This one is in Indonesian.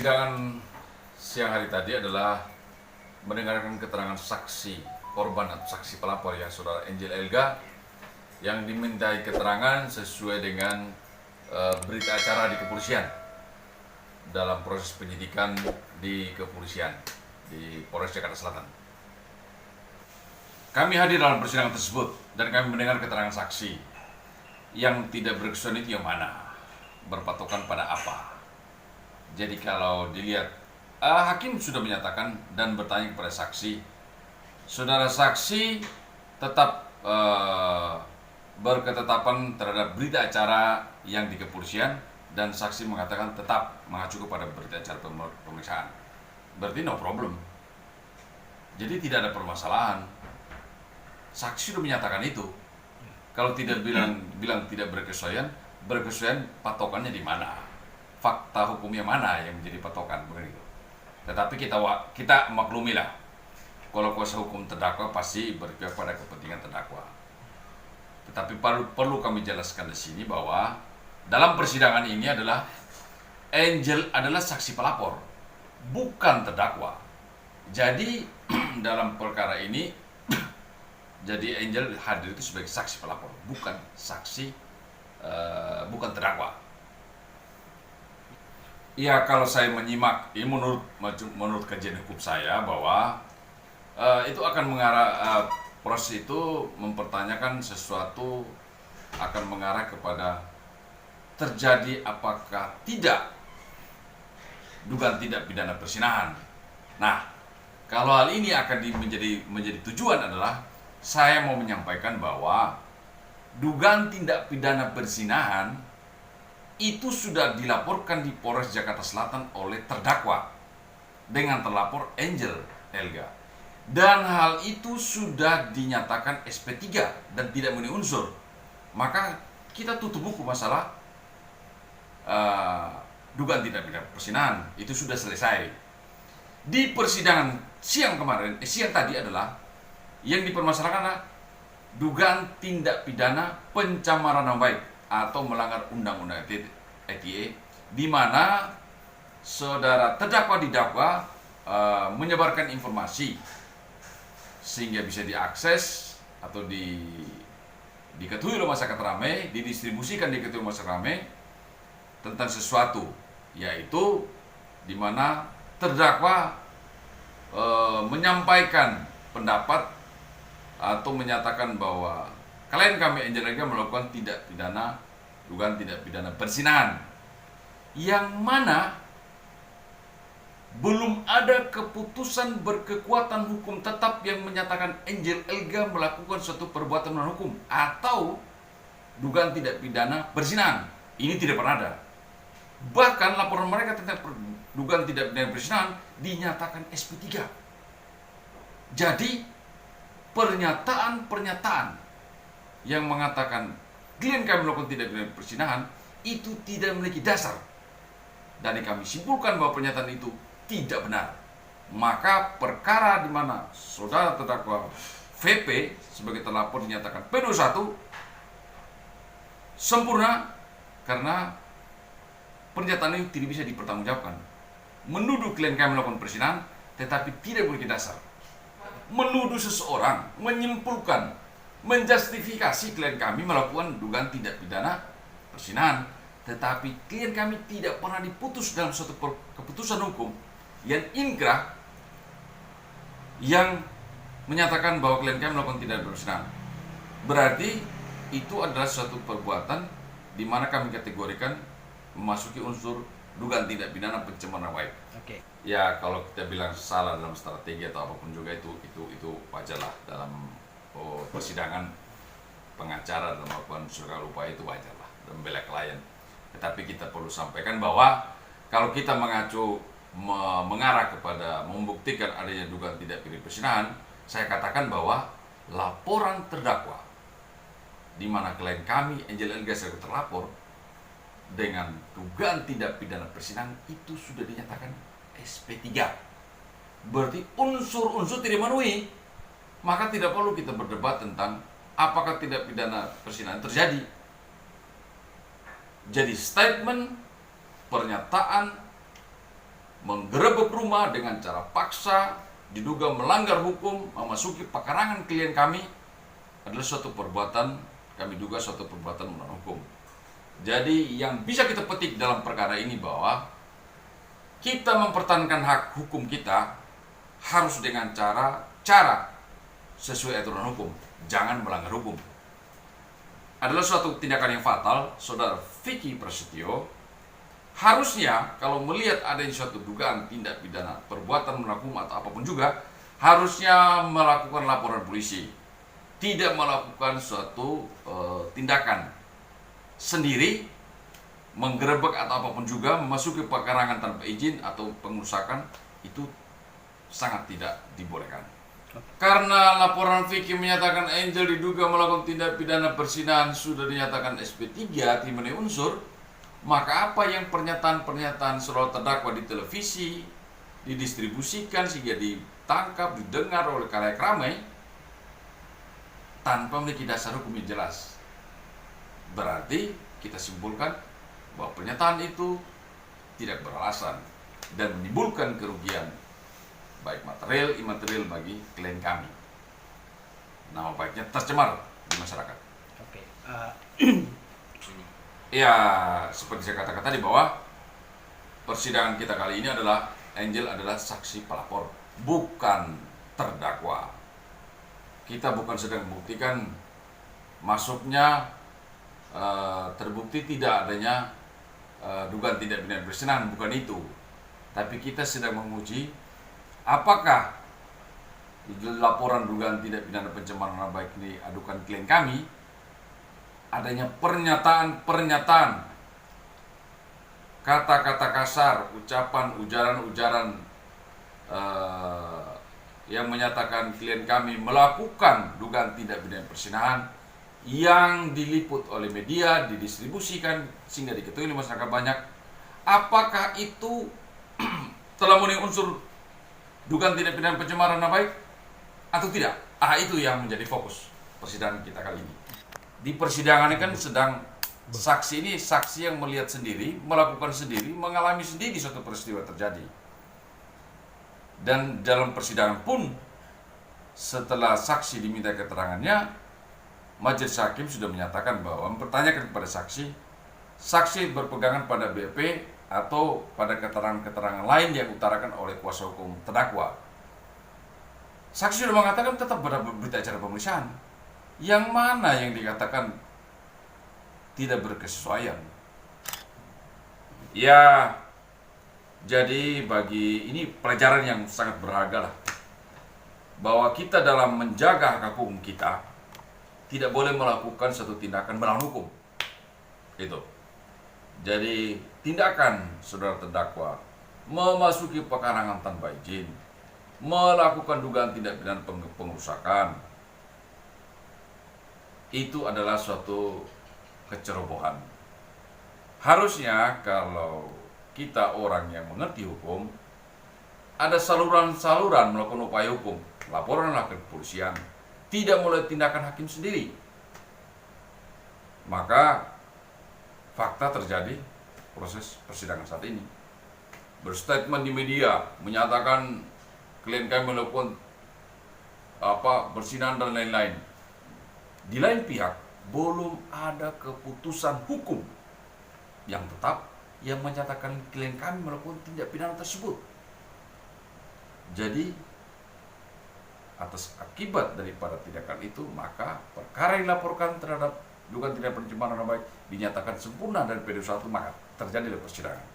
Persidangan siang hari tadi adalah mendengarkan keterangan saksi korban atau saksi pelapor ya saudara Angel Elga yang dimintai keterangan sesuai dengan berita acara di kepolisian dalam proses penyidikan di kepolisian di Polres Jakarta Selatan. Kami hadir dalam persidangan tersebut dan kami mendengar keterangan saksi. Yang tidak berkesudahan itu yang mana? Berpatokan pada apa? Jadi kalau dilihat, hakim sudah menyatakan dan bertanya kepada saksi. Saudara saksi tetap berketetapan terhadap berita acara yang di kepolisian dan saksi mengatakan tetap mengacu kepada berita acara pemeriksaan. Berarti no problem. Jadi tidak ada permasalahan. Saksi sudah menyatakan itu. Kalau tidak bilang tidak berkesesuaian patokannya di mana? Fakta hukumnya mana yang menjadi patokan begitu. Tetapi kita maklumilah. Kalau kuasa hukum terdakwa pasti berpihak pada kepentingan terdakwa. Tetapi perlu kami jelaskan di sini bahwa dalam persidangan ini adalah Angel adalah saksi pelapor, bukan terdakwa. Jadi dalam perkara ini jadi Angel hadir itu sebagai saksi pelapor, bukan saksi, bukan terdakwa. Ya kalau saya menyimak, ini menurut kajian hukum saya bahwa itu akan mengarah proses itu mempertanyakan sesuatu akan mengarah kepada terjadi apakah tidak dugaan tidak pidana perzinahan. Nah, kalau hal ini akan menjadi tujuan adalah saya mau menyampaikan bahwa dugaan tindak pidana perzinahan itu sudah dilaporkan di Polres Jakarta Selatan oleh terdakwa dengan terlapor Angel Elga. Dan hal itu sudah dinyatakan SP3 dan tidak memenuhi unsur. Maka kita tutup buku masalah dugaan tindak pidana perzinahan, itu sudah selesai. Di persidangan siang tadi adalah yang dipermasalahkan adalah dugaan tindak pidana pencemaran nama baik atau melanggar undang-undang ITE, di mana saudara terdakwa didakwa menyebarkan informasi sehingga bisa diakses atau diketahui oleh masyarakat ramai, didistribusikan diketahui masyarakat ramai tentang sesuatu, yaitu di mana terdakwa menyampaikan pendapat atau menyatakan bahwa klien kami Angel Elga melakukan dugaan tidak pidana perzinahan, yang mana belum ada keputusan berkekuatan hukum tetap yang menyatakan Angel Elga melakukan suatu perbuatan melawan hukum atau dugaan tidak pidana perzinahan. Ini tidak pernah ada. Bahkan laporan mereka tentang dugaan tidak pidana perzinahan dinyatakan SP3. Jadi pernyataan yang mengatakan klien kami melakukan tidak pidana perzinahan itu tidak memiliki dasar. Dan kami simpulkan bahwa pernyataan itu tidak benar. Maka perkara di mana saudara terdakwa VP sebagai terlapor dinyatakan P21 sempurna karena pernyataan itu tidak bisa dipertanggungjawabkan. Menuduh klien kami melakukan perzinahan tetapi tidak memiliki dasar. Menuduh seseorang, menyimpulkan, menjustifikasi klien kami melakukan dugaan tidak pidana perzinahan, tetapi klien kami tidak pernah diputus dalam suatu keputusan hukum yang inkrah yang menyatakan bahwa klien kami melakukan tidak perzinahan. Berarti itu adalah suatu perbuatan di mana kami kategorikan memasuki unsur dugaan tidak pidana pencemaran nama baik. Oke. Ya kalau kita bilang salah dalam strategi atau apapun juga itu wajarlah dalam persidangan pengacara dalam melakukan segala upaya itu wajarlah dalam membela klien. Tetapi kita perlu sampaikan bahwa kalau kita mengarah kepada membuktikan adanya dugaan tidak pidana perzinahan, saya katakan bahwa laporan terdakwa di mana klien kami Angel Elga sebagai terlapor dengan dugaan tidak pidana perzinahan itu sudah dinyatakan SP3. Berarti unsur-unsur tidak memenuhi. Maka tidak perlu kita berdebat tentang apakah tidak pidana perzinahan terjadi. Jadi statement, pernyataan menggerebek rumah dengan cara paksa, diduga melanggar hukum, memasuki pekarangan klien kami adalah suatu perbuatan, kami duga suatu perbuatan melawan hukum. Jadi yang bisa kita petik dalam perkara ini bahwa kita mempertahankan hak hukum kita harus dengan cara sesuai aturan hukum, jangan melanggar hukum. Adalah suatu tindakan yang fatal. Saudara Vicky Prasetyo harusnya kalau melihat adanya suatu dugaan tindak pidana perbuatan melawan hukum atau apapun juga, harusnya melakukan laporan polisi, tidak melakukan suatu tindakan sendiri, menggerebek atau apapun juga, memasuki pekarangan tanpa izin atau pengerusakan. Itu sangat tidak dibolehkan. Karena laporan Vicky menyatakan Angel diduga melakukan tindak pidana perzinahan sudah dinyatakan SP3 tidak memenuhi unsur, maka apa yang pernyataan-pernyataan saudara terdakwa di televisi didistribusikan sehingga ditangkap, didengar oleh khalayak ramai tanpa memiliki dasar hukum yang jelas, berarti kita simpulkan bahwa pernyataan itu tidak beralasan dan menimbulkan kerugian baik material, imaterial bagi klien kami. Nama baiknya tercemar di masyarakat. Oke. Ya, seperti saya katakan tadi bahwa persidangan kita kali ini adalah Angel adalah saksi pelapor, bukan terdakwa. Kita bukan sedang membuktikan masuknya terbukti tidak adanya dugaan tindak pidana perzinahan, bukan itu. Tapi kita sedang menguji apakah laporan dugaan tindak pidana pencemaran nama baik ini adukan klien kami adanya pernyataan, kata-kata kasar, ucapan, ujaran yang menyatakan klien kami melakukan dugaan tindak pidana perzinahan yang diliput oleh media, didistribusikan sehingga diketahui oleh masyarakat banyak. Apakah itu telah memenuhi unsur dugaan tindak pidana pencemaran nama baik atau tidak? Itu yang menjadi fokus persidangan kita kali ini. Di persidangan ini kan sedang saksi ini saksi yang melihat sendiri, melakukan sendiri, mengalami sendiri suatu peristiwa terjadi. Dan dalam persidangan pun setelah saksi diminta keterangannya, majelis hakim sudah menyatakan bahwa mempertanyakan kepada saksi berpegangan pada BP atau pada keterangan-keterangan lain yang diutarakan oleh kuasa hukum terdakwa. Saksi sudah mengatakan tetap berita acara pemeriksaan. Yang mana yang dikatakan tidak berkesesuaian? Ya, jadi bagi ini pelajaran yang sangat berharga lah. Bahwa kita dalam menjaga hak hukum kita tidak boleh melakukan satu tindakan melawan hukum. Itu. Jadi tindakan saudara terdakwa memasuki pekarangan tanpa izin, melakukan dugaan tindak pidana pengerusakan, itu adalah suatu kecerobohan. Harusnya kalau kita orang yang mengerti hukum, ada saluran-saluran melakukan upaya hukum, laporanlah ke kepolisian, tidak mulai tindakan hakim sendiri. Maka fakta terjadi proses persidangan saat ini. Berstatement di media menyatakan klien kami melakukan berzinahan dan lain-lain. Di lain pihak belum ada keputusan hukum yang tetap yang menyatakan klien kami melakukan tindak pidana tersebut. Jadi atas akibat daripada tindakan itu, maka perkara yang dilaporkan terhadap dugaan tindak pencemaran nama baik dinyatakan sempurna dari PD1, maka terjadilah persidangan.